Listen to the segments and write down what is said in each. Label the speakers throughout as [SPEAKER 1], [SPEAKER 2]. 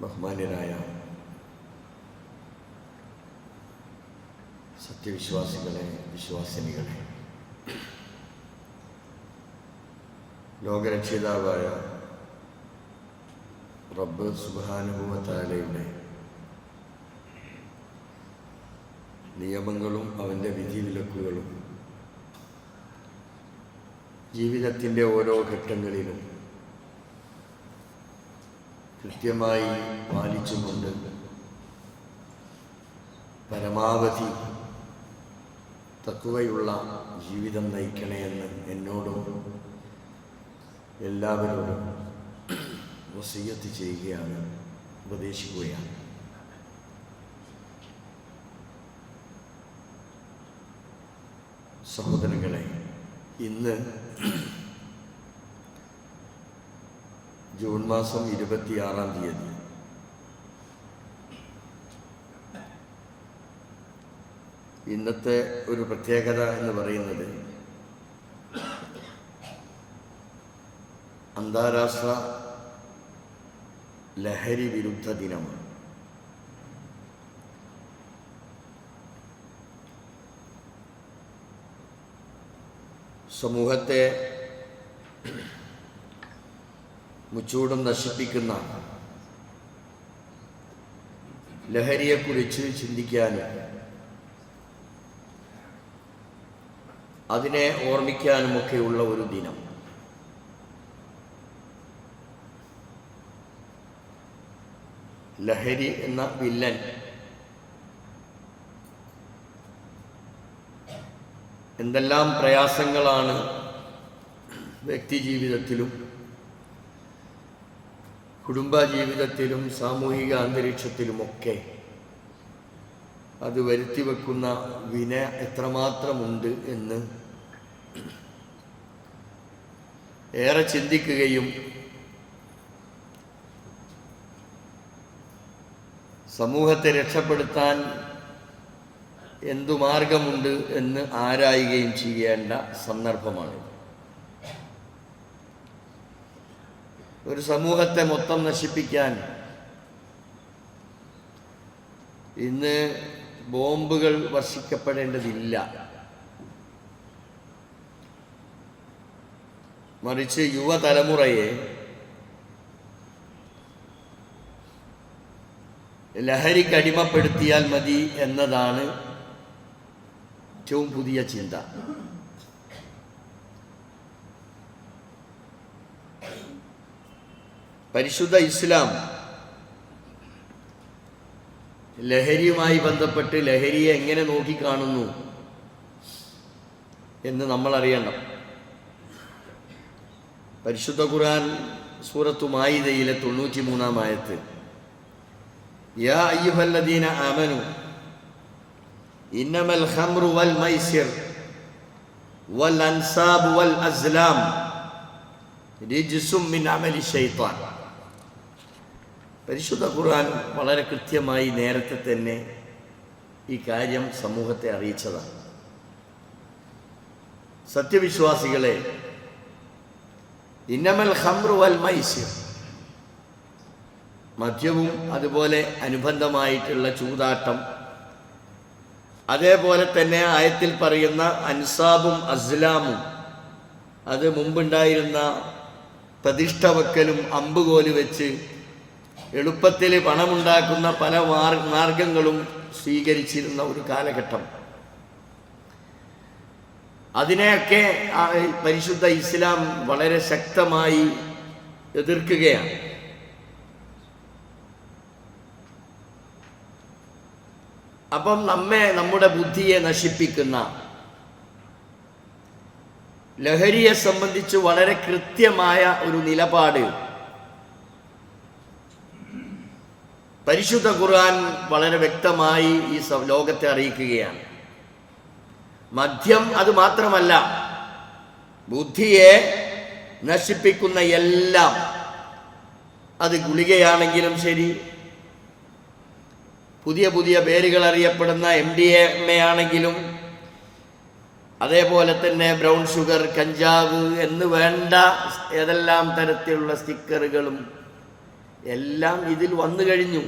[SPEAKER 1] ബഹുമാന്യരായ സത്യവിശ്വാസികളെ, വിശ്വാസിനികളെ, ലോകരക്ഷിതാവായ റബ്ബ് സുബ്ഹാനഹു വ തആലയുടെ നിയമങ്ങളും അവൻ്റെ വിധിവിലക്കുകളും ജീവിതത്തിൻ്റെ ഓരോ ഘട്ടങ്ങളിലും കൃത്യമായി പാലിച്ചുകൊണ്ട് പരമാവധി തഖ്വയുള്ള ജീവിതം നയിക്കണമെന്ന് എന്നോടും എല്ലാവരോടും വസിയ്യത്ത് ചെയ്യുകയാണ്, ഉപദേശിക്കുകയാണ്. സഹോദരങ്ങളെ, ഇന്ന് ജൂൺ മാസം 26-ാം തീയതി ഇന്നത്തെ ഒരു പ്രത്യേകത എന്ന് പറയുന്നത് അന്താരാഷ്ട്ര ലഹരി വിരുദ്ധ ദിനമാണ്. സമൂഹത്തെ മുച്ചൂടും നശിപ്പിക്കുന്ന ലഹരിയെക്കുറിച്ച് ചിന്തിക്കാനും അതിനെ ഓർമ്മിക്കാനുമൊക്കെയുള്ള ഒരു ദിനം. ലഹരി എന്ന വില്ലൻ എന്തെല്ലാം പ്രയാസങ്ങളാണ് വ്യക്തിജീവിതത്തിലും കുടുംബജീവിതത്തിലും സാമൂഹിക അന്തരീക്ഷത്തിലുമൊക്കെ അത് വരുത്തിവെക്കുന്ന വിന എത്രമാത്രമുണ്ട് എന്ന് ഏറെ ചിന്തിക്കുകയും സമൂഹത്തെ രക്ഷപ്പെടുത്താൻ എന്തു മാർഗമുണ്ട് എന്ന് ആരായുകയും ചെയ്യേണ്ട സന്ദർഭമാണ്. ഒരു സമൂഹത്തെ മൊത്തം നശിപ്പിക്കാൻ ഇന്ന് ബോംബുകൾ വർഷിക്കപ്പെടേണ്ടതില്ല. മറിച്ച് യുവതലമുറയെ ലഹരിക്കടിമപ്പെടുത്തിയാൽ മതി എന്നതാണ് ഏറ്റവും പുതിയ ചിന്ത. പരിശുദ്ധ ഇസ്ലാം ലഹരിയുമായി ബന്ധപ്പെട്ട് ലഹരിയെ എങ്ങനെ നോക്കിക്കാണുന്നു എന്ന് നമ്മൾ അറിയണം. പരിശുദ്ധ ഖുർആൻ സൂറത്തു മാഇദയിലെ 93-ാം ആയത്ത്, യാ അയ്യുഹല്ലദീന ആമനു ഇന്നമൽ ഖംറു വൽ മൈസിർ വൽ അൻസാബ് വൽ അസ്ലാം റിജ്സും മിൻ അമലി ശൈത്താൻ. പരിശുദ്ധ ഖുർആൻ വളരെ കൃത്യമായി നേരത്തെ തന്നെ ഈ കാര്യം സമൂഹത്തെ അറിയിച്ചതാണ്. സത്യവിശ്വാസികളെ, ഇന്നമൽ ഖംറു വൽ മൈസിർ, മദ്യവും അതുപോലെ അനുബന്ധമായിട്ടുള്ള ചൂതാട്ടം, അതേപോലെ തന്നെ ആയത്തിൽ പറയുന്ന അൻസാബും അസ്ലാമും, അത് മുമ്പുണ്ടായിരുന്ന പ്രതിഷ്ഠ വെക്കലും അമ്പുകോല് വെച്ച് എളുപ്പത്തിൽ പണമുണ്ടാക്കുന്ന പല മാർഗങ്ങളും സ്വീകരിച്ചിരുന്ന ഒരു കാലഘട്ടം. അതിനെയൊക്കെ പരിശുദ്ധ ഇസ്ലാം വളരെ ശക്തമായി എതിർക്കുകയാണ്. അപ്പം നമ്മുടെ ബുദ്ധിയെ നശിപ്പിക്കുന്ന ലഹരിയെ സംബന്ധിച്ച് വളരെ കൃത്യമായ ഒരു നിലപാട് പരിശുദ്ധ ഖുർആൻ വളരെ വ്യക്തമായി ഈ ലോകത്തെ അറിയിക്കുകയാണ്. മദ്യം അത് മാത്രമല്ല, ബുദ്ധിയെ നശിപ്പിക്കുന്ന എല്ലാം, അത് ഗുളികയാണെങ്കിലും ശരി, പുതിയ പുതിയ പേരുകൾ അറിയപ്പെടുന്ന MDMA ആണെങ്കിലും, അതേപോലെ തന്നെ ബ്രൗൺ ഷുഗർ, കഞ്ചാവ് എന്ന് വേണ്ട ഏതെല്ലാം തരത്തിലുള്ള സ്റ്റിക്കറുകളും എല്ലാം ഇതിൽ വന്നു കഴിഞ്ഞു.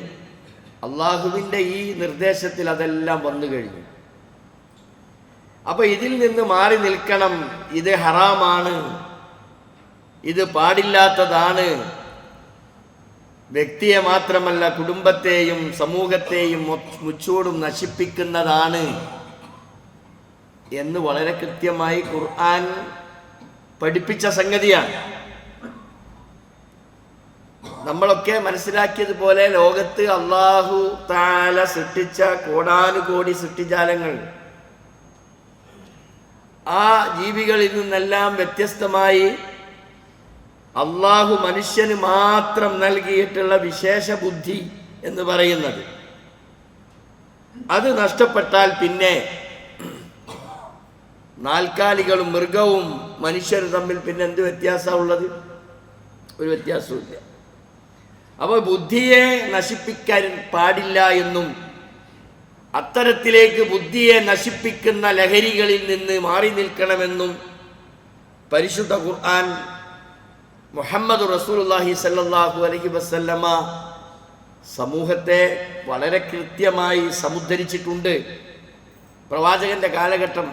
[SPEAKER 1] അള്ളാഹുവിൻ്റെ ഈ നിർദ്ദേശത്തിൽ അതെല്ലാം വന്നു കഴിഞ്ഞു. അപ്പൊ ഇതിൽ നിന്ന് മാറി നിൽക്കണം. ഇത് ഹറാമാണ്, ഇത് പാടില്ലാത്തതാണ്, വ്യക്തിയെ മാത്രമല്ല കുടുംബത്തെയും സമൂഹത്തെയും മുച്ചൂടും നശിപ്പിക്കുന്നതാണ് എന്ന് വളരെ കൃത്യമായി ഖുർആൻ പഠിപ്പിച്ച സംഗതിയാണ്. നമ്മളൊക്കെ മനസ്സിലാക്കിയതുപോലെ ലോകത്ത് അല്ലാഹു തആല സൃഷ്ടിച്ച കോടാനുകോടി സൃഷ്ടിജാലങ്ങൾ, ആ ജീവികളിൽ നിന്നെല്ലാം വ്യത്യസ്തമായി അള്ളാഹു മനുഷ്യന് മാത്രം നൽകിയിട്ടുള്ള വിശേഷ ബുദ്ധി എന്ന് പറയുന്നത്, അത് നഷ്ടപ്പെട്ടാൽ പിന്നെ നാൽക്കാലികളും മൃഗവും മനുഷ്യരും തമ്മിൽ പിന്നെ എന്ത് വ്യത്യാസമുള്ളത്? ഒരു വ്യത്യാസമില്ല. അപ്പോൾ ബുദ്ധിയെ നശിപ്പിക്കാൻ പാടില്ല എന്നും അത്തരത്തിലേക്ക് ബുദ്ധിയെ നശിപ്പിക്കുന്ന ലഹരികളിൽ നിന്ന് മാറി നിൽക്കണമെന്നും പരിശുദ്ധ ഖുർആൻ മുഹമ്മദ് റസൂലുള്ളാഹി സ്വല്ലല്ലാഹു അലൈഹി വസല്ലമ സമൂഹത്തെ വളരെ കൃത്യമായി സമുദ്ധരിച്ചിട്ടുണ്ട്. പ്രവാചകന്റെ കാലഘട്ടം,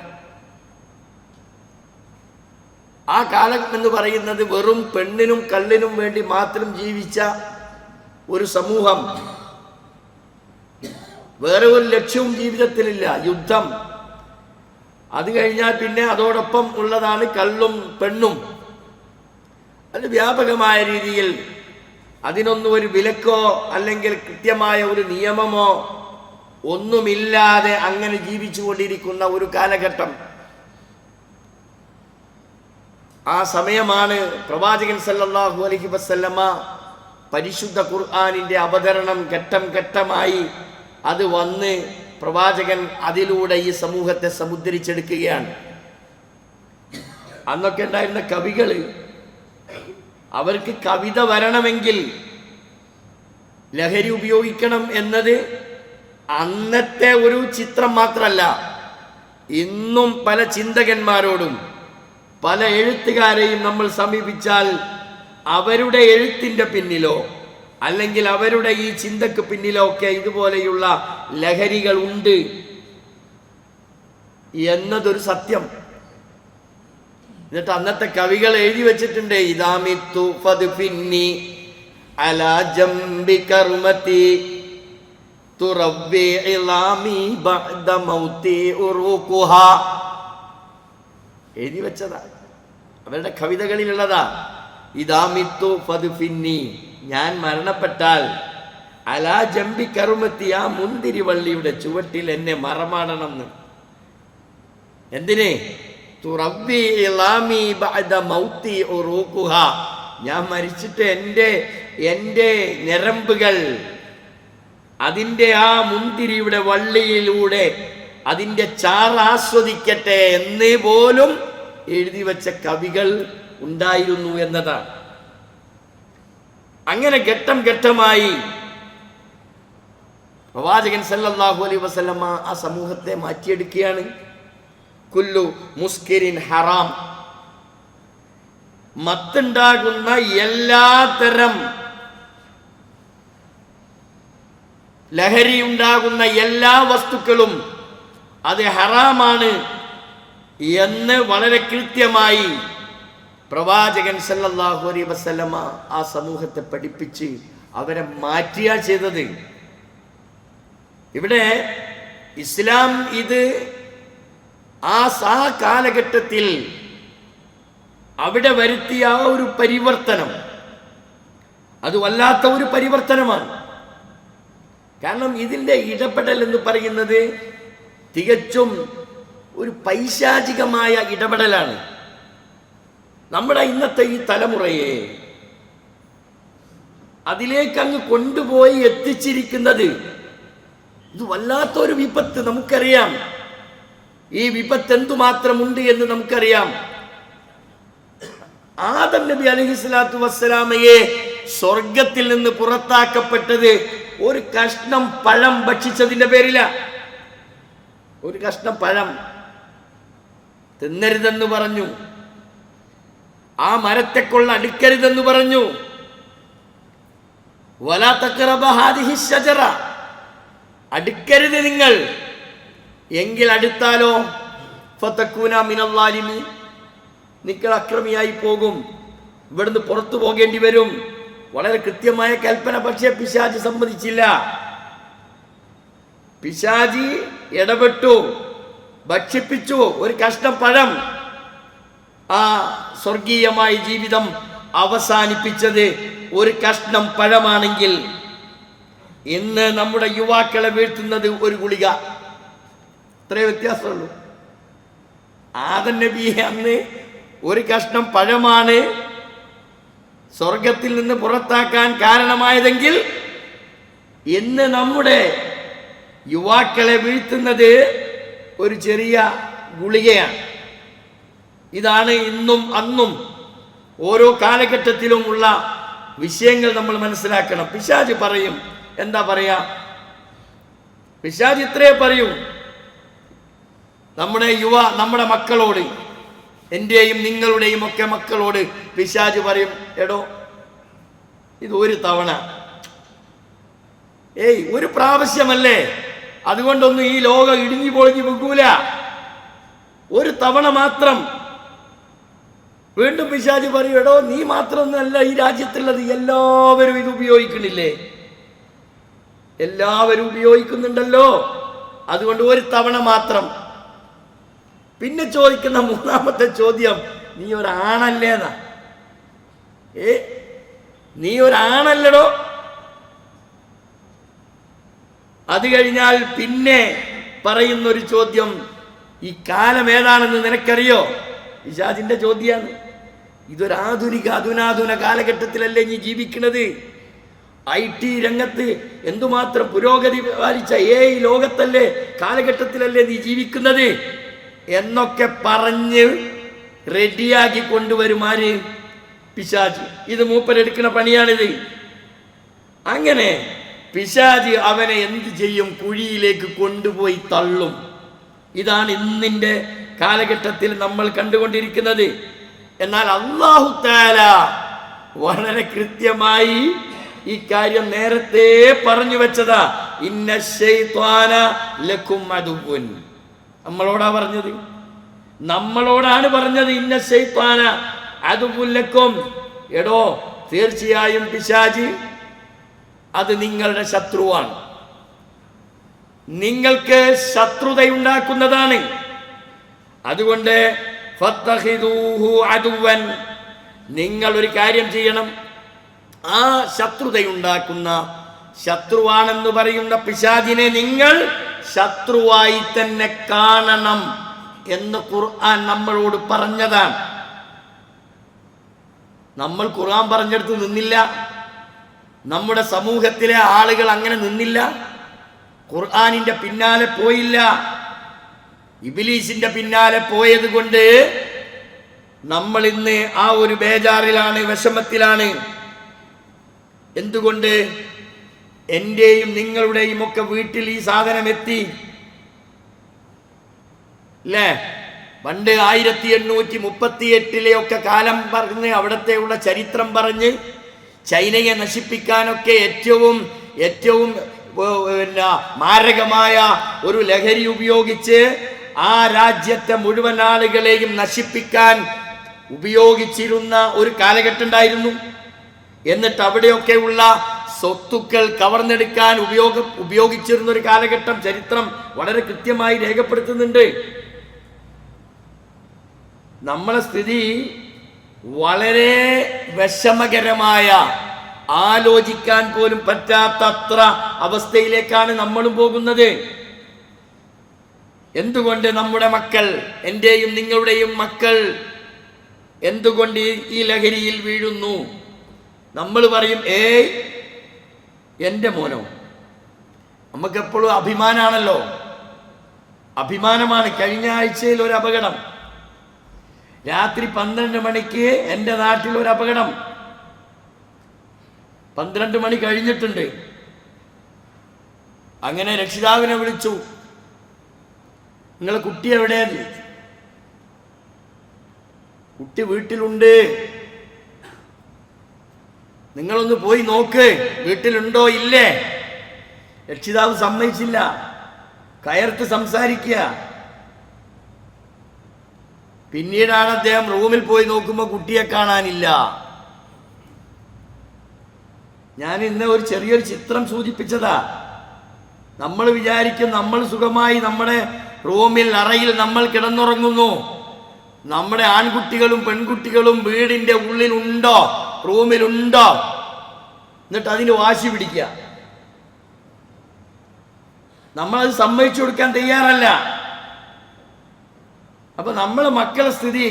[SPEAKER 1] ആ കാലം എന്ന് പറയുന്നത് വെറും പെണ്ണിനും കള്ളിനും വേണ്ടി മാത്രം ജീവിച്ച ഒരു സമൂഹം. വേറെ ഒരു ലക്ഷ്യവും ജീവിതത്തിലില്ല. യുദ്ധം, അത് കഴിഞ്ഞാൽ പിന്നെ അതോടൊപ്പം ഉള്ളതാണ് കള്ളും പെണ്ണും. അത് വ്യാപകമായ രീതിയിൽ അതിനൊന്നും ഒരു വിലക്കോ അല്ലെങ്കിൽ കൃത്യമായ ഒരു നിയമമോ ഒന്നുമില്ലാതെ അങ്ങനെ ജീവിച്ചു കൊണ്ടിരിക്കുന്ന ഒരു കാലഘട്ടം. ആ സമയമാണ് പ്രവാചകൻ സല്ലല്ലാഹു അലൈഹി വസല്ലമ പരിശുദ്ധ ഖുർആനിന്റെ അവതരണം ഘട്ടം ഘട്ടമായി അത് വന്ന് പ്രവാചകൻ അതിലൂടെ ഈ സമൂഹത്തെ സമുദ്ധരിച്ചെടുക്കുകയാണ്. അന്നൊക്കെ ഉണ്ടായിരുന്ന കവികള്, അവർക്ക് കവിത വരണമെങ്കിൽ ലഹരി ഉപയോഗിക്കണം എന്നത് അന്നത്തെ ഒരു ചിത്രം മാത്രമല്ല, ഇന്നും പല ചിന്തകന്മാരോടും പല എഴുത്തുകാരെയും നമ്മൾ സമീപിച്ചാൽ അവരുടെ എഴുത്തിൻ്റെ പിന്നിലോ അല്ലെങ്കിൽ അവരുടെ ഈ ചിന്തക്ക് പിന്നിലോ ഒക്കെ ഇതുപോലെയുള്ള ലഹരികൾ ഉണ്ട് എന്നതൊരു സത്യം. എന്നിട്ട് അന്നത്തെ കവികൾ എഴുതി വെച്ചിട്ടുണ്ട്, ഇദാമിത്തു ഫദ്ഫിന്നി അലാ ജംബി കർമതി തുറവ്വി ഇളാമി ബഅദ മൗതി ഉറൂഖുഹാ. എഴുതി വെച്ചതാ, അവരുടെ കവിതകളിലുള്ളതാ. ഇദാമിത്തു ഫദ്ഫിന്നി, ഞാൻ മരണപ്പെട്ടാൽ അലാ ജംബി കർമതി, ആ മുന്തിരിവള്ളിയുടെ ചുവട്ടിൽ എന്നെ മറമാടണം എന്ന്. എന്തിനെ? തുറവ്വി ഇളാമി ബഅദ മൗതി ഉറൂഖുഹാ, ഞാൻ മരിച്ചിട്ട് എൻ്റെ ഞരമ്പുകൾ അതിൻ്റെ ആ മുന്തിരിയുടെ വള്ളിയിലൂടെ അതിൻ്റെ ചാറ് ആസ്വദിക്കട്ടെ എന്ന് പോലും എഴുതി വെച്ച കവികൾ ഉണ്ടായിരുന്നു എന്നതാണ്. അങ്ങനെ ഘട്ടം ഘട്ടമായി പ്രവാചകൻ സല്ലല്ലാഹു അലൈഹി വസല്ലമ ആ സമൂഹത്തെ മാറ്റിയെടുക്കുകയാണ്. കുല്ലു മുസ്കിരിൻ ഹറാം, മത്തുണ്ടാകുന്ന എല്ലാത്തരം ലഹരി ഉണ്ടാകുന്ന എല്ലാ വസ്തുക്കളും അത് ഹറാമാണ് എന്ന് വളരെ കൃത്യമായി പ്രവാചകൻ സല്ലല്ലാഹു അലൈഹി വസല്ലമ ആ സമൂഹത്തെ പഠിപ്പിച്ച് അവരെ മാറ്റിയാ ചെയ്തത്. ഇവിടെ ഇസ്ലാം ഇത് ആ കാലഘട്ടത്തിൽ അവിടെ വരുത്തിയ ആ ഒരു പരിവർത്തനം അത് വല്ലാത്ത ഒരു പരിവർത്തനമാണ്. കാരണം ഇതിൻ്റെ ഇടപെടൽ എന്ന് പറയുന്നത് തികച്ചും ഒരു പൈശാചികമായ ഇടപെടലാണ്. നമ്മുടെ ഇന്നത്തെ ഈ തലമുറയെ അതിലേക്ക് അങ്ങ് കൊണ്ടുപോയി എത്തിച്ചിരിക്കുന്നത് ഇത് വല്ലാത്തൊരു വിപത്ത്. നമുക്കറിയാം ഈ വിപത്ത് എന്തുമാത്രമുണ്ട് എന്ന് നമുക്കറിയാം. ആദം നബി അലൈഹിസ്സലാത്തു വസ്സലാമയെ സ്വർഗത്തിൽ നിന്ന് പുറത്താക്കപ്പെട്ടത് ഒരു കഷ്ണം പഴം ഭക്ഷിച്ചതിന്റെ പേരില. ഒരു കഷ്ണം പഴം തിന്നരുതെന്ന് പറഞ്ഞു, ആ മരത്തെക്കൊള്ള അടുക്കരുതെന്ന് പറഞ്ഞു. വലാ തഖറബ ഹാദിഹി ഷജറ, അടുക്കരുത് നിങ്ങൾ, എങ്കിൽ അടുത്താലോ ഫതകൂന മിനൽ ളാലിമീൻ, നിങ്ങൾ അക്രമിയായി പോകും, ഇവിടുന്ന് പുറത്തു പോകേണ്ടി വരും. വളരെ കൃത്യമായ കൽപ്പന. പക്ഷേ പിശാചി സമ്മതിച്ചില്ല. പിശാചി ഇടപെട്ടു, ഭക്ഷിപ്പിച്ചു ഒരു കഷ്ണം പഴം. ആ സ്വർഗീയമായ ജീവിതം അവസാനിപ്പിച്ചത് ഒരു കഷ്ണം പഴമാണെങ്കിൽ, ഇന്ന് നമ്മുടെ യുവാക്കളെ വീഴ്ത്തുന്നത് ഒരു ഗുളിക. ഇത്രേ വ്യത്യാസമുള്ളൂ. ആദം നബിയെ അന്ന് ഒരു കഷ്ണം പഴമാണ് സ്വർഗത്തിൽ നിന്ന് പുറത്താക്കാൻ കാരണമായതെങ്കിൽ, ഇന്ന് നമ്മുടെ യുവാക്കളെ വീഴ്ത്തുന്നത് ഒരു ചെറിയ ഗുളികയാണ്. ഇതാണ് ഇന്നും അന്നും ഓരോ കാലഘട്ടത്തിലും ഉള്ള വിഷയങ്ങൾ നമ്മൾ മനസ്സിലാക്കണം. പിശാച് പറയും, എന്താ പറയാ, പിശാച് ഇത്രേ പറയൂ നമ്മുടെ മക്കളോട്, എൻ്റെയും നിങ്ങളുടെയും ഒക്കെ മക്കളോട് പിശാച് പറയും, എടോ ഇത് ഒരു തവണ, ഒരു പ്രാവശ്യമല്ലേ, അതുകൊണ്ടൊന്നും ഈ ലോകം ഇടിഞ്ഞു പൊളിഞ്ഞു വെക്കൂല, ഒരു തവണ മാത്രം. വീണ്ടും പിശാച് പറയും, എടോ നീ മാത്രമൊന്നുമല്ല ഈ രാജ്യത്തുള്ളത്, എല്ലാവരും ഇത് ഉപയോഗിക്കണില്ലേ, എല്ലാവരും ഉപയോഗിക്കുന്നുണ്ടല്ലോ, അതുകൊണ്ട് ഒരു തവണ മാത്രം. പിന്നെ ചോദിക്കുന്ന മൂന്നാമത്തെ ചോദ്യം, നീ ഒരാണല്ലേന്നാ. നീ ഒരാണല്ലടോ. അത് കഴിഞ്ഞാൽ പിന്നെ പറയുന്നൊരു ചോദ്യം, ഈ കാലം ഏതാണെന്ന് നിനക്കറിയോ? പിശാചിന്റെ ചോദ്യമാണ്. അധുനാധുന കാലഘട്ടത്തിലല്ലേ നീ ജീവിക്കുന്നത്? IT രംഗത്ത് എന്തുമാത്രം പുരോഗതി പാലിച്ച ലോകത്തല്ലേ, കാലഘട്ടത്തിലല്ലേ നീ ജീവിക്കുന്നത് എന്നൊക്കെ പറഞ്ഞ് റെഡിയാക്കി കൊണ്ടുവരും ആര്? പിശാച്. ഇത് മൂപ്പരെടുക്കുന്ന പണിയാണിത്. അങ്ങനെ പിശാച് അവനെ എന്ത് ചെയ്യും? കുഴിയിലേക്ക് കൊണ്ടുപോയി തള്ളും. ഇതാണ് ഇന്നിന്റെ കാലഘട്ടത്തിൽ നമ്മൾ കണ്ടുകൊണ്ടിരിക്കുന്നത്. എന്നാൽ അല്ലാഹു തആല വളരെ കൃത്യമായി ഈ കാര്യം നേരത്തെ പറഞ്ഞു വെച്ചതാ. ഇന്ന ശൈത്വാന ലക്കും അദുവ്വുൻ. നമ്മളോടാണ് പറഞ്ഞത് ഇന്ന ശൈത്വാന അദുവ്വുൻ ലക്കും. എടോ തീർച്ചയായും പിശാച് അത് നിങ്ങളുടെ ശത്രുവാണ്, നിങ്ങൾക്ക് ശത്രുതയുണ്ടാക്കുന്നതാണ്. അതുകൊണ്ട് ഫത്തഖിദൂഹു അദുവൻ, നിങ്ങൾ ഒരു കാര്യം ചെയ്യണം, ആ ശത്രുതയുണ്ടാക്കുന്ന ശത്രുവാണെന്ന് പറയുന്ന പിശാചിനെ നിങ്ങൾ ശത്രുവായി തന്നെ കാണണം എന്ന് ഖുർആൻ നമ്മളോട് പറഞ്ഞതാണ്. നമ്മൾ ഖുർആൻ പറഞ്ഞെടുത്ത് നിന്നില്ല, നമ്മുടെ സമൂഹത്തിലെ ആളുകൾ അങ്ങനെ നിന്നില്ല, ഖുർആനിന്റെ പിന്നാലെ പോയില്ല. ഇബ്ലീസിന്റെ പിന്നാലെ പോയത് കൊണ്ട് നമ്മൾ ഇന്ന് ആ ഒരു ബേജാറിലാണ്, വിഷമത്തിലാണ്. എന്തുകൊണ്ട്? എന്റെയും നിങ്ങളുടെയും ഒക്കെ വീട്ടിൽ ഈ സാധനം എത്തി അല്ലേ? പണ്ട് 1838 ഒക്കെ കാലം പറഞ്ഞ്, അവിടത്തെ ഉള്ള ചരിത്രം പറഞ്ഞ് ചൈനയെ നശിപ്പിക്കാനൊക്കെ ഏറ്റവും മാരകമായ ഒരു ലഹരി ഉപയോഗിച്ച് ആ രാജ്യത്തെ മുഴുവൻ ആളുകളെയും നശിപ്പിക്കാൻ ഉപയോഗിച്ചിരുന്ന ഒരു കാലഘട്ടം ഉണ്ടായിരുന്നു. എന്നിട്ട് അവിടെയൊക്കെ ഉള്ള സ്വത്തുക്കൾ കവർന്നെടുക്കാൻ ഉപയോഗിച്ചിരുന്ന ഒരു കാലഘട്ടം ചരിത്രം വളരെ കൃത്യമായി രേഖപ്പെടുത്തുന്നുണ്ട്. നമ്മളെ സ്ഥിതി വളരെ വിഷമകരമായ, ആലോചിക്കാൻ പോലും പറ്റാത്തത്ര അവസ്ഥയിലേക്കാണ് നമ്മളും പോകുന്നത്. എന്തുകൊണ്ട് നമ്മുടെ മക്കൾ, എൻ്റെയും നിങ്ങളുടെയും മക്കൾ എന്തുകൊണ്ട് ഈ ലഹരിയിൽ വീഴുന്നു? നമ്മൾ പറയും, എൻ്റെ മോനോ. നമുക്കെപ്പോഴും അഭിമാനമാണല്ലോ, അഭിമാനമാണ്. കഴിഞ്ഞ ആഴ്ചയിൽ ഒരു അപകടം, രാത്രി 12 മണിക്ക് എൻ്റെ നാട്ടിൽ ഒരു അപകടം. 12 മണി കഴിഞ്ഞിട്ടുണ്ട്. അങ്ങനെ രക്ഷിതാവിനെ വിളിച്ചു, നിങ്ങളെ കുട്ടി എവിടെയാണ്? കുട്ടി വീട്ടിലുണ്ട്. നിങ്ങളൊന്ന് പോയി നോക്ക്, വീട്ടിലുണ്ടോ ഇല്ലേ. രക്ഷിതാവ് സമ്മതിച്ചില്ല, കയർത്ത് സംസാരിക്കുക. പിന്നീടാണ് അദ്ദേഹം റൂമിൽ പോയി നോക്കുമ്പോൾ കുട്ടിയെ കാണാനില്ല. ഞാൻ ഇന്ന് ഒരു ചെറിയൊരു ചിത്രം സൂചിപ്പിച്ചതാ. നമ്മൾ വിചാരിക്കും നമ്മൾ സുഖമായി നമ്മുടെ റൂമിൽ അറയിൽ നമ്മൾ കിടന്നുറങ്ങുന്നു. നമ്മുടെ ആൺകുട്ടികളും പെൺകുട്ടികളും വീടിന്റെ ഉള്ളിലുണ്ടോ, റൂമിലുണ്ടോ, എന്നിട്ട് അതിന് വാശി പിടിക്കുക. നമ്മളത് സമ്മതിച്ചു കൊടുക്കാൻ തയ്യാറല്ല. അപ്പൊ നമ്മളെ മക്കളെ സ്ഥിതി,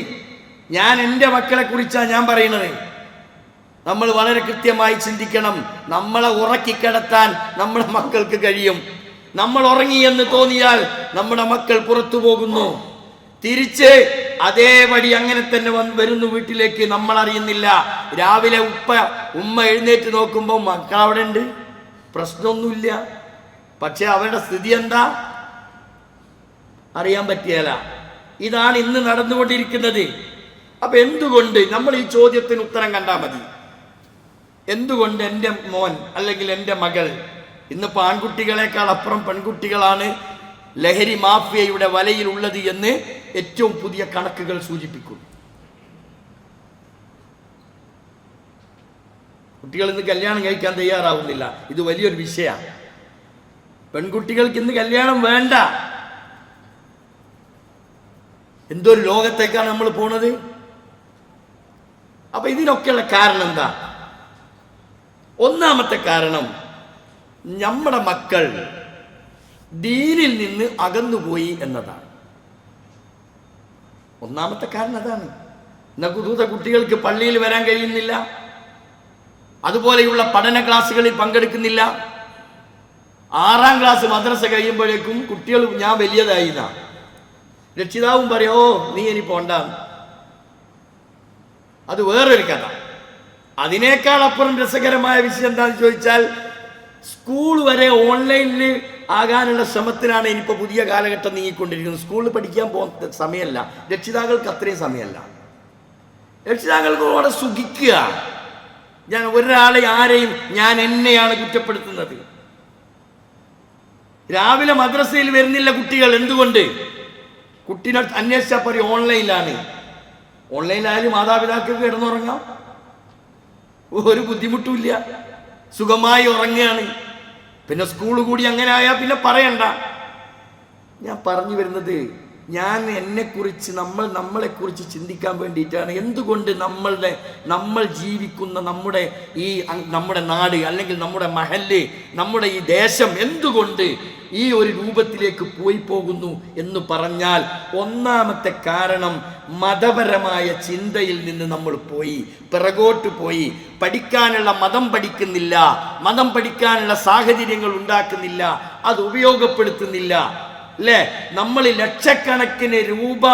[SPEAKER 1] ഞാൻ എൻ്റെ മക്കളെ കുറിച്ചാണ് ഞാൻ പറയുന്നത്. നമ്മൾ വളരെ കൃത്യമായി ചിന്തിക്കണം. നമ്മളെ ഉറക്കിക്കിടത്താൻ നമ്മുടെ മക്കൾക്ക് കഴിയും. നമ്മൾ ഉറങ്ങി എന്ന് തോന്നിയാൽ നമ്മുടെ മക്കൾ പുറത്തു പോകുന്നു, തിരിച്ച് അതേപടി അങ്ങനെ തന്നെ വരുന്നു വീട്ടിലേക്ക്. നമ്മൾ അറിയുന്നില്ല. രാവിലെ ഉമ്മ എഴുന്നേറ്റ് നോക്കുമ്പോൾ മക്കൾ അവിടെ ഉണ്ട്, പ്രശ്നമൊന്നുമില്ല. പക്ഷെ അവരുടെ സ്ഥിതി എന്താ അറിയാൻ പറ്റിയല്ല. ഇതാണ് ഇന്ന് നടന്നുകൊണ്ടിരിക്കുന്നത്. അപ്പൊ എന്തുകൊണ്ട്, നമ്മൾ ഈ ചോദ്യത്തിന് ഉത്തരം കണ്ടാൽ മതി. എന്തുകൊണ്ട് എൻ്റെ മോൻ അല്ലെങ്കിൽ എൻ്റെ മകൾ, ഇന്നിപ്പോൾ ആൺകുട്ടികളെക്കാൾ അപ്പുറം പെൺകുട്ടികളാണ് ലഹരി മാഫിയയുടെ വലയിലുള്ളത് എന്ന് ഏറ്റവും പുതിയ കണക്കുകൾ സൂചിപ്പിക്കും. കുട്ടികൾ ഇന്ന് കല്യാണം കഴിക്കാൻ തയ്യാറാവുന്നില്ല. ഇത് വലിയൊരു വിഷയമാണ്. പെൺകുട്ടികൾക്ക് ഇന്ന് കല്യാണം വേണ്ട. എന്തൊരു ലോകത്തേക്കാണ് നമ്മൾ പോണത്. അപ്പൊ ഇതിനൊക്കെയുള്ള കാരണം എന്താ? ഒന്നാമത്തെ കാരണം, നമ്മുടെ മക്കൾ ദീനിൽ നിന്ന് അകന്നുപോയി എന്നതാണ്. ഒന്നാമത്തെ കാരണം അതാണ്. ഇന്നത്തെ കുട്ടികൾക്ക് പള്ളിയിൽ വരാൻ കഴിയുന്നില്ല, അതുപോലെയുള്ള പഠന ക്ലാസ്സുകളിൽ പങ്കെടുക്കുന്നില്ല. 6ാം ക്ലാസ് മദ്രസ കഴിയുമ്പോഴേക്കും കുട്ടികൾ ഞാൻ വലിയതായി എന്നാ. രക്ഷിതാവും പറയോ നീ ഇനി പോണ്ട. അത് വേറൊരു കഥ. അതിനേക്കാൾ അപ്പുറം രസകരമായ വിഷയം എന്താണെന്ന് ചോദിച്ചാൽ, സ്കൂൾ വരെ ഓൺലൈനിൽ ആകാനുള്ള ശ്രമത്തിലാണ് ഇനിയിപ്പോൾ പുതിയ കാലഘട്ടം നീങ്ങിക്കൊണ്ടിരിക്കുന്നത്. സ്കൂളിൽ പഠിക്കാൻ പോകുന്ന സമയമല്ല, രക്ഷിതാക്കൾക്ക് അത്രയും സമയമല്ല. രക്ഷിതാക്കൾക്ക് അവിടെ സുഖിക്കുക. ഞാൻ ഒരാളെ ആരെയും ഞാൻ എന്നെയാണ് കുറ്റപ്പെടുത്തുന്നത്. രാവിലെ മദ്രസയിൽ വരുന്നില്ല കുട്ടികൾ. എന്തുകൊണ്ട്? കുട്ടീനെ അന്വേഷിച്ചാൽ പറയും ഓൺലൈനിലാണ്. ഓൺലൈനിലായാലും മാതാപിതാക്കൾക്ക് കിടന്നുറങ്ങാം, ഒരു ബുദ്ധിമുട്ടുമില്ല, സുഖമായി ഉറങ്ങുകയാണ്. പിന്നെ സ്കൂൾ കൂടി അങ്ങനെ ആയാൽ പിന്നെ പറയണ്ട. ഞാൻ പറഞ്ഞു വരുന്നത്, ഞാൻ എന്നെക്കുറിച്ച് നമ്മളെക്കുറിച്ച് ചിന്തിക്കാൻ വേണ്ടിയിട്ടാണ്. എന്തുകൊണ്ട് നമ്മൾ ജീവിക്കുന്ന നമ്മുടെ നാട് അല്ലെങ്കിൽ നമ്മുടെ മഹല്ല്, നമ്മുടെ ഈ ദേശം എന്തുകൊണ്ട് ഈ ഒരു രൂപത്തിലേക്ക് പോയി പോകുന്നു എന്ന് പറഞ്ഞാൽ, ഒന്നാമത്തെ കാരണം മതപരമായ ചിന്തയിൽ നിന്ന് നമ്മൾ പിറകോട്ട് പോയി. പഠിക്കാനുള്ള മതം പഠിക്കുന്നില്ല, മതം പഠിക്കാനുള്ള സാഹചര്യങ്ങൾ ഉണ്ടാക്കുന്നില്ല, അത് ഉപയോഗപ്പെടുത്തുന്നില്ല. അല്ലേ? നമ്മൾ ലക്ഷക്കണക്കിന് രൂപ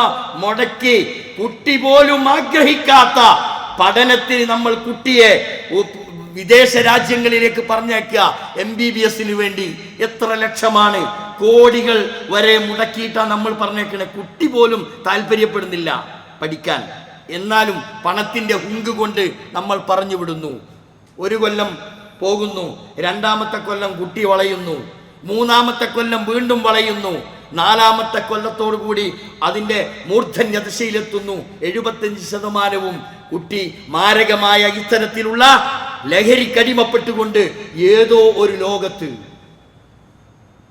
[SPEAKER 1] മുടക്കി കുട്ടി പോലും ആഗ്രഹിക്കാത്ത പഠനത്തിന് നമ്മൾ കുട്ടിയെ വിദേശ രാജ്യങ്ങളിലേക്ക് പറഞ്ഞയക്കുക. MBBSന് വേണ്ടി എത്ര ലക്ഷമാണ്, കോടികൾ വരെ മുടക്കിയിട്ടാണ് നമ്മൾ പറഞ്ഞേക്കണേ. കുട്ടി പോലും താല്പര്യപ്പെടുന്നില്ല പഠിക്കാൻ. എന്നാലും പണത്തിന്റെ ഹുങ്ക് കൊണ്ട് നമ്മൾ പറഞ്ഞു വിടുന്നു. 1 കൊല്ലം പോകുന്നു, 2ാമത്തെ കൊല്ലം കുട്ടി വളയുന്നു, 3ാമത്തെ കൊല്ലം വീണ്ടും വളയുന്നു, 4ാമത്തെ കൊല്ലത്തോടു കൂടി അതിൻ്റെ മൂർധന്യ ദശയിലെത്തുന്നു. 75% കുട്ടി മാരകമായ ഇത്തരത്തിലുള്ള ലഹരിക്കടിമപ്പെട്ടുകൊണ്ട് ഏതോ ഒരു ലോകത്ത്.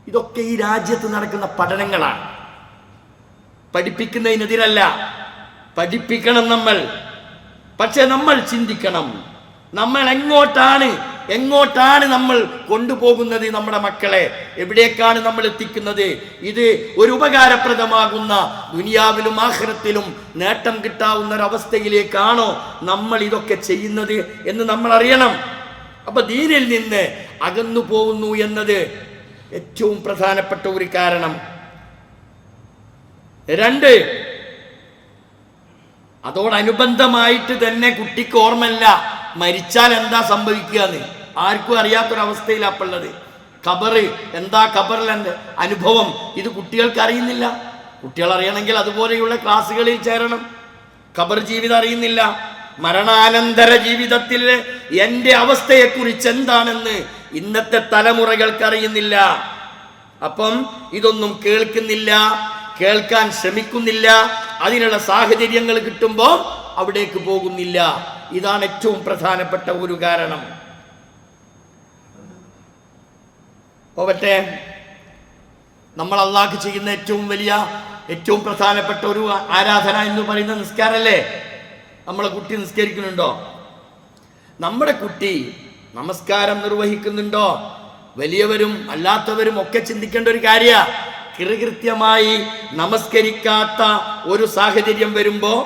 [SPEAKER 1] ഇതൊക്കെ ഈ രാജ്യത്ത് നടക്കുന്ന പഠനങ്ങളാണ്. പഠിപ്പിക്കുന്നതിനെതിരല്ല, പഠിപ്പിക്കണം നമ്മൾ. പക്ഷെ നമ്മൾ ചിന്തിക്കണം, നമ്മൾ എങ്ങോട്ടാണ് നമ്മൾ കൊണ്ടുപോകുന്നത് നമ്മുടെ മക്കളെ, എവിടേക്കാണ് നമ്മൾ എത്തിക്കുന്നത്. ഇത് ഒരു ഉപകാരപ്രദമാകുന്ന, ദുനിയാവിലും ആഖിറത്തിലും നേട്ടം കിട്ടാവുന്ന ഒരവസ്ഥയിലേക്കാണോ നമ്മൾ ഇതൊക്കെ ചെയ്യുന്നത് എന്ന് നമ്മൾ അറിയണം. അപ്പൊ ദീനിൽ നിന്ന് അകന്നു പോകുന്നു എന്നത് ഏറ്റവും പ്രധാനപ്പെട്ട ഒരു കാരണം. 2, അതോടനുബന്ധമായിട്ട് തന്നെ കുട്ടിക്ക് ഓർമ്മയില്ല മരിച്ചാൽ എന്താ സംഭവിക്കുക എന്ന്. ആർക്കും അറിയാത്തൊരവസ്ഥയിലാപ്പുള്ളത്. ഖബറ് എന്താ, ഖബറിലെ അനുഭവം ഇത് കുട്ടികൾക്ക് അറിയുന്നില്ല. കുട്ടികൾ അറിയണമെങ്കിൽ അതുപോലെയുള്ള ക്ലാസ്സുകളിൽ ചേരണം. ഖബർ ജീവിതം അറിയുന്നില്ല. മരണാനന്തര ജീവിതത്തിൽ എൻ്റെ അവസ്ഥയെക്കുറിച്ച് എന്താണെന്ന് ഇന്നത്തെ തലമുറകൾക്ക് അറിയുന്നില്ല. അപ്പം ഇതൊന്നും കേൾക്കുന്നില്ല, കേൾക്കാൻ ശ്രമിക്കുന്നില്ല. അതിനുള്ള സാഹചര്യങ്ങൾ കിട്ടുമ്പോൾ അവിടേക്ക് പോകുന്നില്ല. ഇതാണ് ഏറ്റവും പ്രധാനപ്പെട്ട ഒരു കാരണം. പോവട്ടെ, നമ്മൾ അള്ളാഹ്ക്ക് ചെയ്യുന്ന ഏറ്റവും പ്രധാനപ്പെട്ട ഒരു ആരാധന എന്ന് പറയുന്ന നിസ്കാരല്ലേ. നമ്മളെ കുട്ടി നിസ്കരിക്കുന്നുണ്ടോ? നമ്മുടെ കുട്ടി നമസ്കാരം നിർവഹിക്കുന്നുണ്ടോ? വലിയവരും അല്ലാത്തവരും ഒക്കെ ചിന്തിക്കേണ്ട ഒരു കാര്യമാണ്. കൃത്യമായി നമസ്കരിക്കാത്ത ഒരു സാഹചര്യം വരുമ്പോൾ